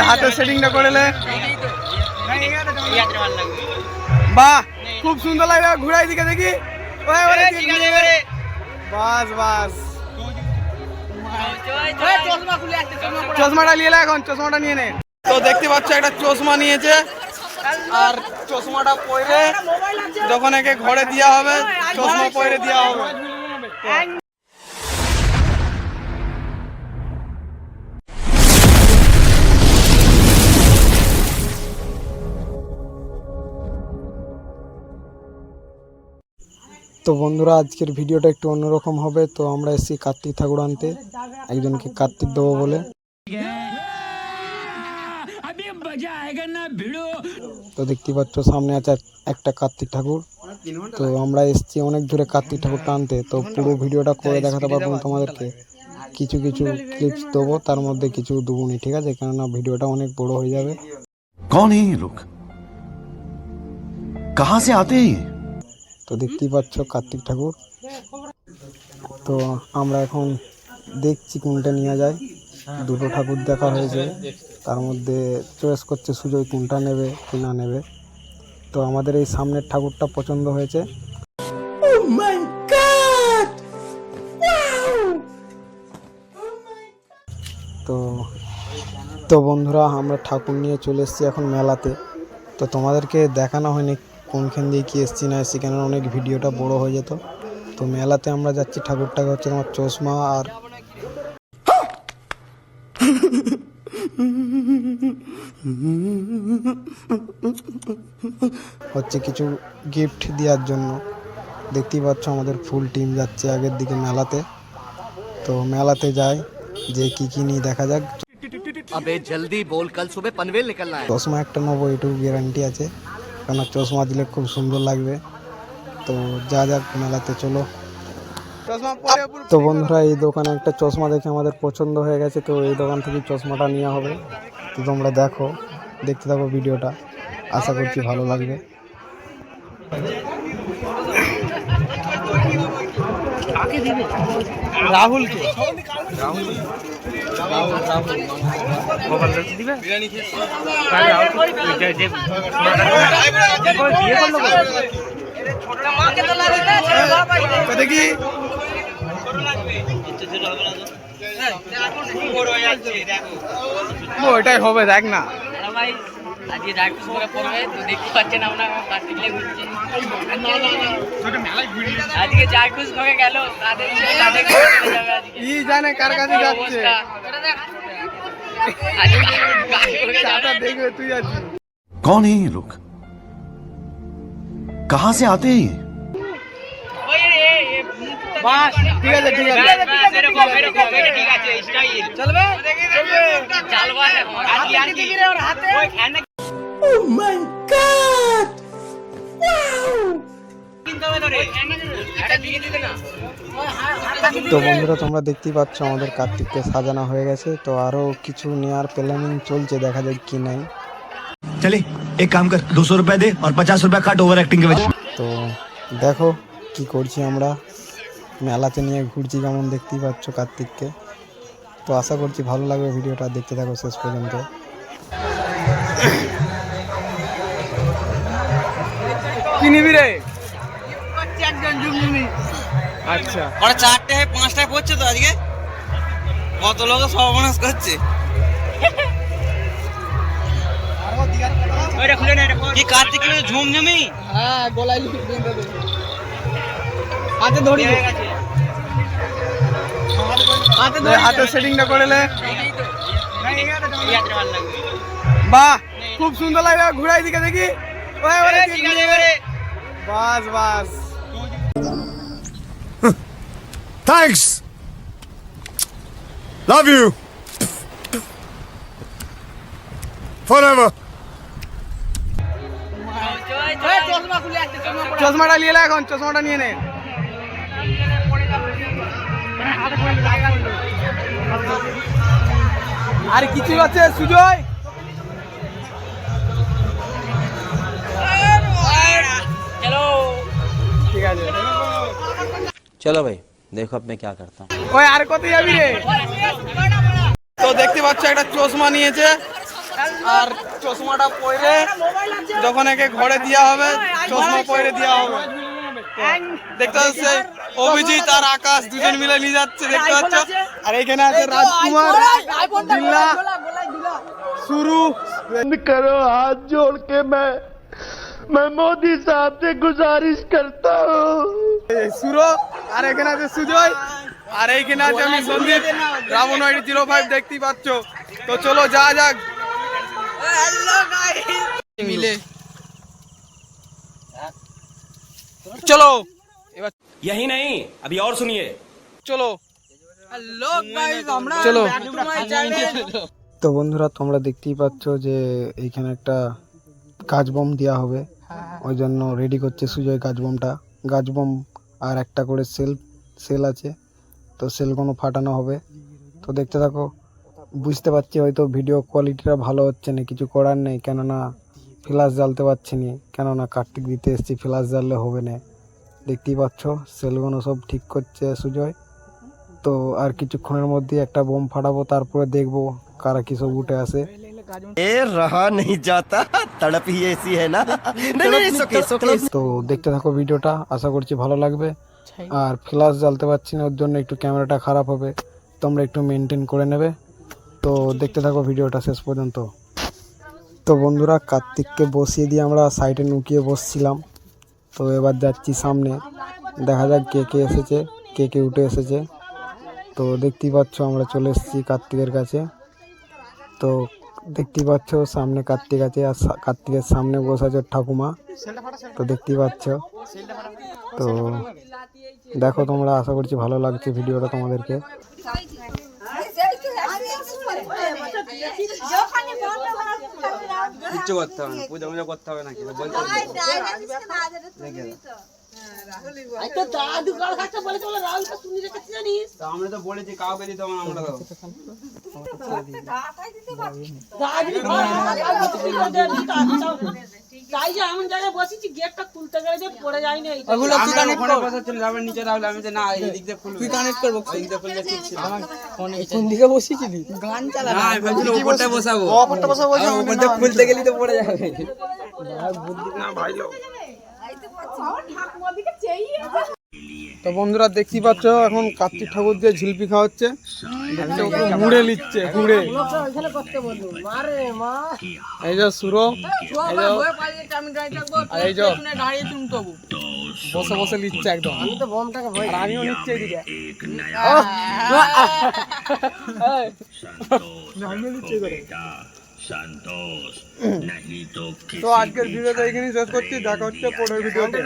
হাতের সেটিংটা করে নে। বাহ, খুব সুন্দর লাগবে। ঘুরাই দিকে দেখি। বাস বাস, চশমাটা নিয়ে নে, এখন চশমাটা নিয়ে নে। তো দেখতে পাচ্ছ একটা চশমা নিয়েছে, আর চশমাটা পরে যখন একে ঘরে দেওয়া হবে চশমা পরে দেওয়া হবে। তো বন্ধুরা, আজকের ভিডিওটা একটু অন্যরকম হবে। তো আমরা এসেছি কার্তিক ঠাকুর আনতে, একজনকে কার্তিক দেবো বলে। তো দেখতে পাচ্ছ সামনে আছে একটা কার্তিক ঠাকুর। তো আমরা এসেছি অনেক দূরে কার্তিক ঠাকুরটা আনতে। তো পুরো ভিডিওটা করে দেখাতে পারবো না তোমাদেরকে, কিছু কিছু ক্লিপস দেবো, তার মধ্যে কিছু দেবো নি, ঠিক আছে? কেননা ভিডিওটা অনেক বড় হয়ে যাবে। कौन है ये लोग, कहां से आते हैं? তো দেখতেই পাচ্ছ কার্তিক ঠাকুর। তো আমরা এখন দেখছি কোনটা নিয়ে যায়। দুটো ঠাকুর দেখা হয়েছে, তার মধ্যে চয়েস করছে সুজয় কোনটা নেবে কি না নেবে। তো আমাদের এই সামনের ঠাকুরটা পছন্দ হয়েছে। তো বন্ধুরা, আমরা ঠাকুর নিয়ে চলে এসেছি এখন মেলাতে। তো তোমাদেরকে দেখানো হয়নি কোনখান দিয়ে কি এসছি না এসছি, কেন অনেক ভিডিওটা বড় হয়ে যেত। তো মেলাতে আমরা যাচ্ছি, ঠাকুরটাকে হচ্ছে তোমার চশমা আর হচ্ছে কিছু গিফট দেওয়ার জন্য। দেখতেই পাচ্ছ আমাদের ফুল টিম যাচ্ছে আগের দিকে মেলাতে। তো মেলাতে যাই, যে কি কি নিয়ে দেখা যাক। अबे जल्दी बोल, कल सुबह पनवेल निकलना है। চশমা একটা নেবো, এটুকু গ্যারান্টি আছে, কেন চশমা দিলে খুব সুন্দর লাগবে। তো যা যাক মেলাতে, চলো। তো বন্ধুরা, এই দোকানে একটা চশমা দেখে আমাদের পছন্দ হয়ে গেছে। তো এই দোকান থেকে চশমাটা নেওয়া হবে। তো তোমরা দেখো, দেখতে থাকো ভিডিওটা, আশা করছি ভালো লাগবে। রাহুল কে রাহুল দেখি ওইটাই হবে, দেখ না। আজকে ডাক্তার সঙ্গে পড়বে তো দেখতে পাচ্ছেন আমরা কার্তিক লেগে ঘুরছি। আজকে জাকুস সঙ্গে গেল, তাদের তাদের চলে যাবে আজকে। কি জানে কার কাছে যাচ্ছে, চাটা দেখবে তুই আছিস। कौन है ये लोग, कहां से आते हैं? ওই রে বাস, ঠিক আছে ঠিক আছে ঠিক আছে স্টাইল চলবে চালবা আজকে আর কি ওর হাতে ওই ফ্যান। ও মাই গড, তো বন্ধুরা, তোমরা দেখতেই পাচ্ছ আমাদের কার্তিককে সাজানো হয়ে গেছে। তো আরো কিছু নেওয়ার প্ল্যানিং চলছে, দেখা যাক কি নাই। चले एक काम कर, 200 रुपए दे और 50 रुपए काट ओवर एक्टिंग के वजह। তো দেখো কি করছি আমরা, মেলাতে নিয়ে ঘুরছি কেমন, দেখতেই পাচ্ছ কার্তিককে। তো আশা করছি ভালো লাগবে ভিডিওটা, দেখতে থাকো শেষ পর্যন্ত। কি নিবি রে? আচ্ছা, ওরা 4টায় 5টায় পড়ছে তো আজকে, কত লোক সর্বনাশ করছে। কি কার্তিক ঝুমঝুমি? হ্যাঁ, গলায় হাতে ধরি, হাতের সেটিংটা করে নে। বাহ, খুব সুন্দর লাগবে। ঘুরাই দিকে দেখি। বাস বাস, थैंक्स, लव यू फॉरएवर। চশমাটা নিয়ে নে, এখন চশমাটা নিয়ে নে। আর কিছু আছে সুজয়? चलो ঠিক আছে, चलो भाई, देखो अब मैं क्या करता हूँ। ওই আর কত যাবি রে? তো দেখতে পাচ্ছ একটা চশমা নিয়েছে, আর চশমাটা পরে যখন একে ঘরে দেওয়া হবে চশমা পরে দেওয়া হবে। দেখতে পাচ্ছে অভিজিৎ আর আকাশ দুজন মিলে নিয়ে যাচ্ছে, দেখতে পাচ্ছ। আর এখানে আছে রাজকুমার, বিল্লা, শুরু। करो हाथ जोड़ के मैं मोदी साहब से गुजारिश करता हूँ। সুরো, আর এখানে আছে সুজয়, আর এইখানে আছে আমি সন্দীপ, রাবণ 05 দেখতেই পাচ্ছ। তো চলো যা যাক মিলে, চলো এবার यही नहीं अभी और सुनिए। চলো লোক গাইস আমরা চলো। back to my channel। তো বন্ধুরা তোমরা দেখতেই পাচ্ছ যে এইখানে একটা কাজ বম দেওয়া হবে, ওই জন্য রেডি করছে সুজয় কাজ বোমটা। গাছ বোম আর একটা করে সেল আছে, তো সেলগুলো ফাটানো হবে। তো দেখতে থাকো, বুঝতে পারছি হয়তো ভিডিও কোয়ালিটিটা ভালো হচ্ছে না, কিছু করার নেই, কেননা ফ্ল্যাশ জ্বালতে পারছি না, কেননা কার্তিক দিতে এসেছি, ফ্ল্যাশ জ্বাললে হবে না। দেখতেই পাচ্ছ সেলগুলো সব ঠিক করছে সুজয়। তো আর কিছুক্ষণের মধ্যে একটা বোম ফাটাবো, তারপরে দেখবো কারা কি সব উঠে আসে। रहा नहीं जाता तड़प ही ऐसी है ना। তো দেখতে থাকো ভিডিওটা, আশা করছি ভালো লাগবে। আর ফ্ল্যাশ জ্বালতে পারছি না, ওর জন্য একটু ক্যামেরাটা খারাপ হবে, তোমরা একটু মেনটেন করে নেবে। তো দেখতে থাকো ভিডিওটা শেষ পর্যন্ত। তো বন্ধুরা কার্তিককে বসিয়ে দিয়ে আমরা সাইডে নুকিয়ে বসছিলাম, তো এবার যাচ্ছি সামনে, দেখা যাক কে কে এসেছে, কে কে উঠে এসেছে। তো দেখতেই পাচ্ছ আমরা চলে এসেছি কার্তিকের কাছে। তো দেখতেই পাচ্ছ সামনে কার্তিক আছে, আর কার্তিকের সামনে বসে আছে ঠাকুমা। তো দেখতেই পাচ্ছ, তো দেখো তোমরা, আশা করছি ভালো লাগছে ভিডিওটা তোমাদেরকে। কিচ্ছু করতে হবে না, পূজা পূজা করতে হবে না, কিছু বলতে হবে তা আমরা তো বলেছি কাউকে দিতে হবে না, আমরা তো তাই যে এমন জায়গায় বসেছি গেটটা খুলতে গেলে যে পড়ে যায়নি। ওগুলো তুই কানেক্ট করে বসা চলে যাবে নিচে রাখলে, আমি যে না এই দিক দিয়ে খুলবি, তুই কানেক্ট করব, এই দিক দিয়ে খুললে ঠিক ছিল। কোন দিকে বসেছিলি? গান চালা না, আমি ভাবছিলাম উপরটা বসাবো, উপরটা বসাবো, উপরটা খুলতে গেলি তো পড়ে যাবে। না ভাই লোক। তো বন্ধুরা দেখতেই পাচ্ছ এখন কার্তিক ঠাকুর দিয়ে ঝিলপি খাওয়াচ্ছে, দেখছো মুড়ে নিচ্ছে মুড়ে। এই যে সুরো, এই যে বসে বসে নিচ্ছে একদম, আর আমিও নিচ্ছি এদিকে, আমিও নিচ্ছি করে। তো আজকের ভিডিওটা এখানেই শেষ করছি, দেখা হচ্ছে পরের ভিডিওতে।